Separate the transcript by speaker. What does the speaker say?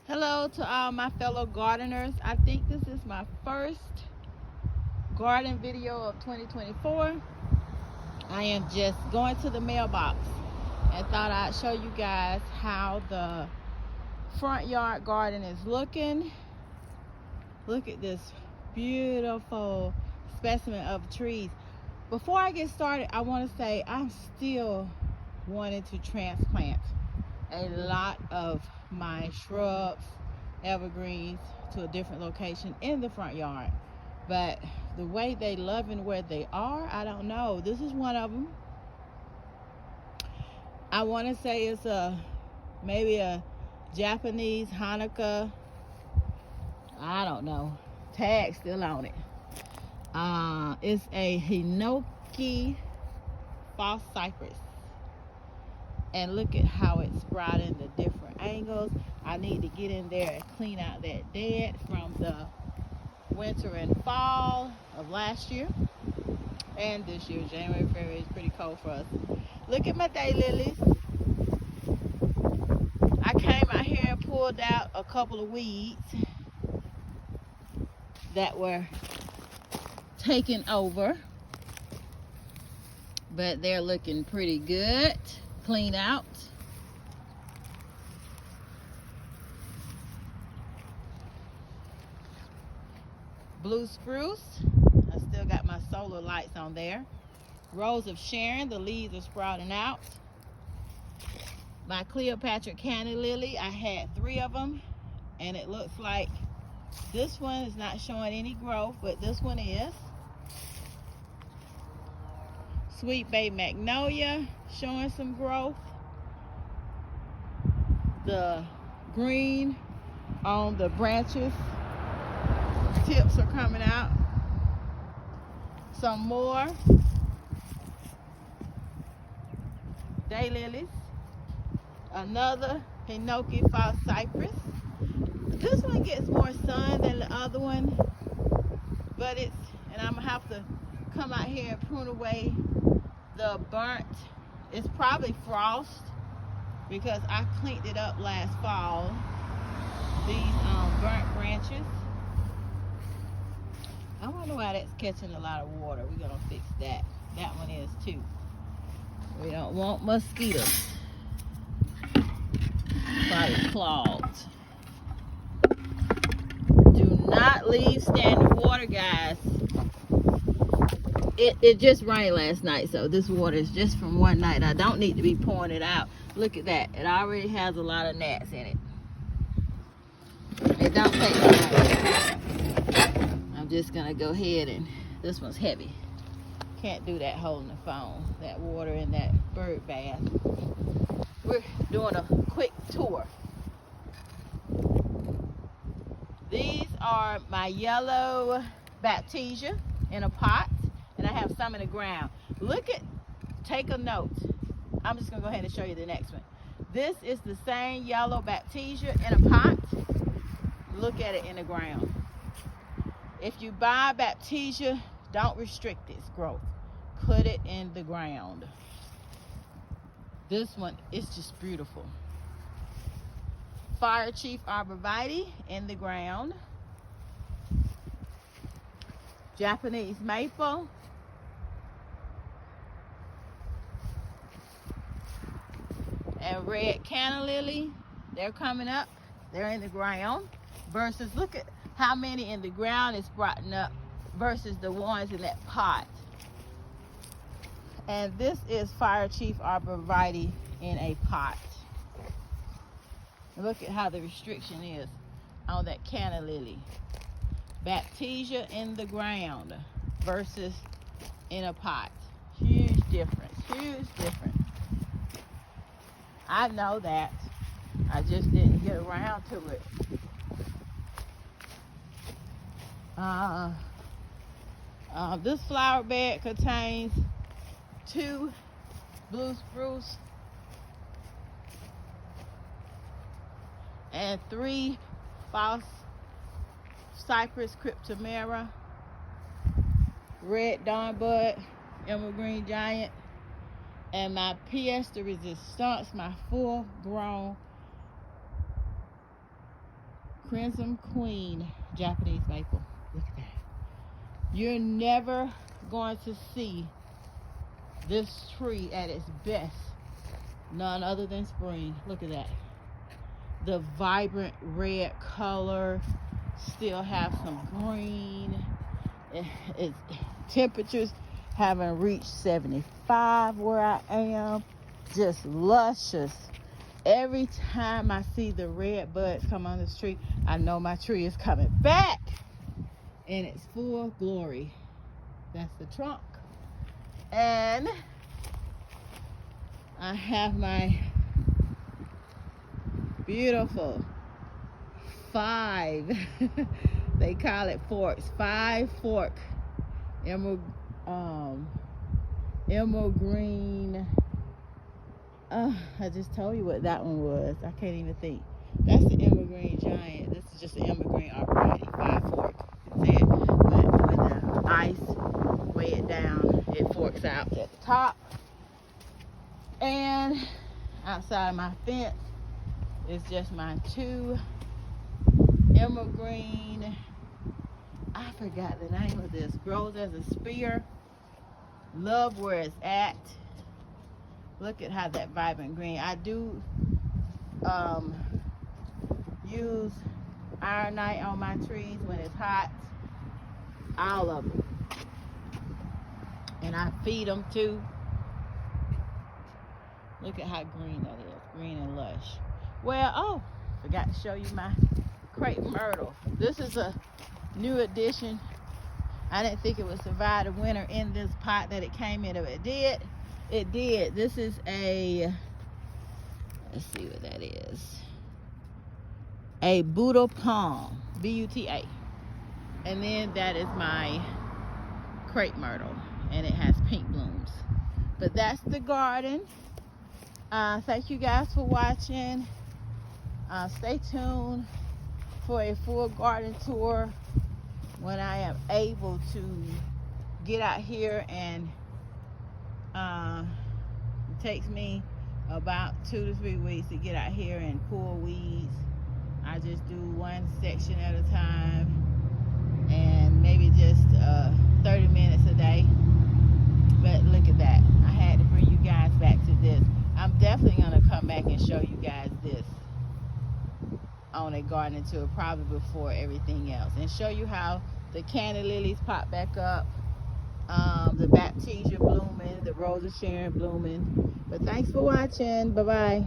Speaker 1: Hello to all my fellow gardeners. I think this is my first garden video of 2024. I am just going to the mailbox and thought I'd show you guys how the front yard garden is looking. Look at this beautiful specimen of trees. Before I get started, I want to say I'm still wanting to transplant a lot of my shrubs, evergreens, to a different location in the front yard. But the way they love and where they are, I don't know. This is one of them. I want to say it's maybe a Japanese Hanukkah. I don't know. Tag still on it. It's a Hinoki false cypress. And look at how it's brought in the different angles. I need to get in there and clean out that dead from the winter and fall of last year and this year. January, February is pretty cold for us. Look at my daylilies. I came out here and pulled out a couple of weeds that were taken over, but they're looking pretty good. Clean out. Blue spruce. I still got my solar lights on there. Rose of Sharon. The leaves are sprouting out. My Cleopatra candy lily. I had 3 of them, and it looks like this one is not showing any growth, but this one is. Sweet Bay Magnolia showing some growth. The green on the branches, tips are coming out. Some more daylilies. Another Hinoki false cypress. This one gets more sun than the other one, but and I'm gonna have to come out here and prune away the burnt. It's probably frost because I cleaned it up last fall. These burnt branches. I wonder why that's catching a lot of water. We're gonna fix that. That one is too. We don't want mosquitoes. Probably clogged. Do not leave standing water, guys. It just rained last night, so this water is just from one night. I don't need to be pouring it out. Look at that. It already has a lot of gnats in it. It don't take long. I'm just gonna go ahead and, this one's heavy. Can't do that holding the phone. That water in that bird bath. We're doing a quick tour. These are my yellow baptisia in a pot, and I have some in the ground. Take a note. I'm just gonna go ahead and show you the next one. This is the same yellow baptisia in a pot. Look at it in the ground. If you buy baptisia, don't restrict its growth. Put it in the ground. This one is just beautiful. Fire Chief Arborvitae in the ground. Japanese maple. And red canna lily. They're coming up. They're in the ground. Versus, look at how many in the ground is brought up versus the ones in that pot. And this is Fire Chief Arborvitae in a pot. Look at how the restriction is on that canna lily. Baptisia in the ground versus in a pot. Huge difference. Huge difference. I know that. I just didn't get around to it. This flower bed contains 2 blue spruce and 3 false cypress cryptomera, red dawnbud, evergreen giant, and my pièce de résistance, my full grown Crimson Queen Japanese maple. Look at that. You're never going to see this tree at its best none other than spring. Look at that. The vibrant red color, still have some green. It's temperatures haven't reached 75 where I am. Just luscious. Every time I see the red buds come on this tree, I know my tree is coming back in its full glory. That's the trunk. And I have my beautiful 5 they call it forks, 5 fork emerald green. I just told you what that one was. I can't even think. That's the Evergreen giant. This is just the Evergreen arborvitae, 5 fork. You can see it, but when the ice weigh it down, it forks out at the top. And outside my fence is just my 2 Evergreen. I forgot the name of this. Grows as a spear. Love where it's at. Look at how that vibrant green. I do use ironite on my trees when it's hot. All of them. And I feed them too. Look at how green that is. Green and lush. Well, forgot to show you my crepe myrtle. This is a new addition. I didn't think it would survive the winter in this pot that it came in. If it did, it did. This is a, let's see what that is. A Buddha palm, B-U-T-A. And then that is my crepe myrtle, and it has pink blooms. But that's the garden. Thank you guys for watching. Stay tuned for a full garden tour when I am able to get out here, and it takes me about 2 to 3 weeks to get out here and pull weeds. I just do one section at a time, and maybe just 30 minutes a day. But look at that. I had to bring you guys back to this. I'm definitely going to come back and show you guys this on a gardening tour, probably before everything else, and show you how the candy lilies pop back up, the baptisia blooming, the rose of Sharon blooming. But thanks for watching. Bye bye.